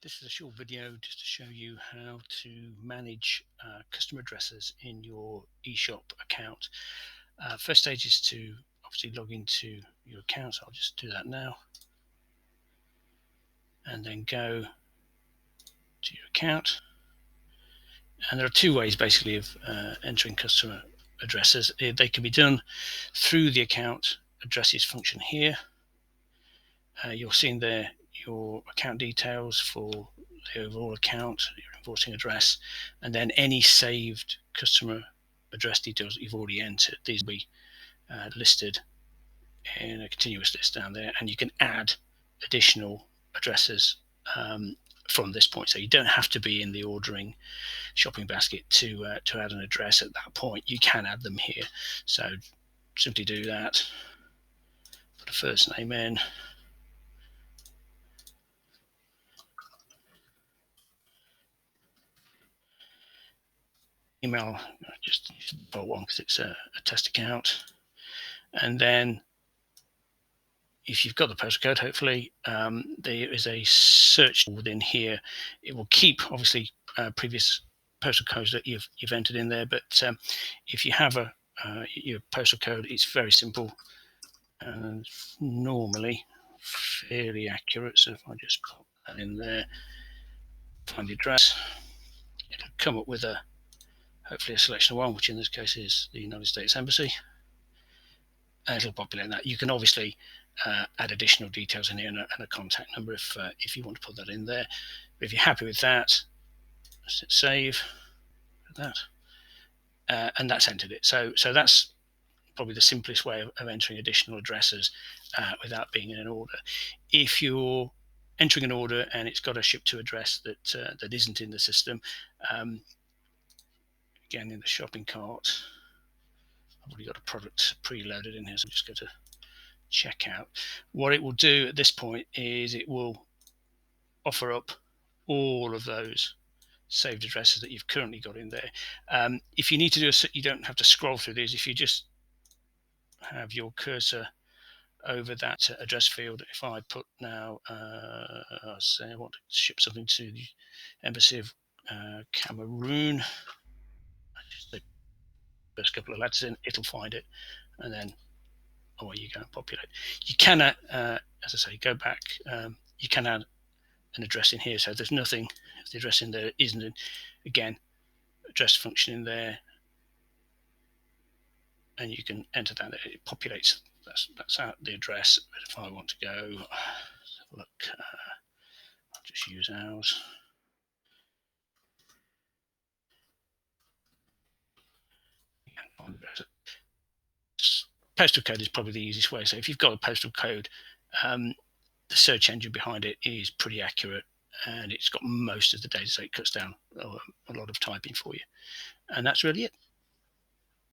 This is a short video just to show you how to manage customer addresses in your eShop account. First stage is to obviously log into your account, so I'll just do that now. And then go to your account. And there are two ways basically of entering customer addresses. They can be done through the account addresses function here. You're seeing there your account details for the overall account, your invoicing address, and then any saved customer address details that you've already entered. These will be listed in a continuous list down there, and you can add additional addresses from this point. So you don't have to be in the ordering shopping basket to add an address at that point. You can add them here. So simply do that. Put a first name in. Email, just default one because it's a test account. And then if you've got the postal code, hopefully there is a search within here. It will keep obviously previous postal codes that you've entered in there, but if you have your postal code, it's very simple and normally fairly accurate. So if I just put that in there, find the address, it'll come up with hopefully a selection of one, which in this case is the United States Embassy. And it'll populate that. You can obviously add additional details in here and a contact number if you want to put that in there. But if you're happy with that, let's hit save. That, and that's entered it. So that's probably the simplest way of entering additional addresses without being in an order. If you're entering an order and it's got a ship to address that isn't in the system, again in the shopping cart, I've already got a product preloaded in here, so I'm just going to check out. What it will do at this point is it will offer up all of those saved addresses that you've currently got in there. If you need to do you don't have to scroll through these. If you just have your cursor over that address field, if I put now, say I want to ship something to the Embassy of Cameroon, just the first couple of letters in, it'll find it, and then away you go and populate. You can, as I say, go back. You can add an address in here, so there's nothing. If the address in there isn't, again, address function in there, and you can enter that. It populates. That's out the address. But if I want to go, let's have a look. I'll just use ours. Postal code is probably the easiest way. So if you've got a postal code, the search engine behind it is pretty accurate, and it's got most of the data, so it cuts down a lot of typing for you. And that's really it.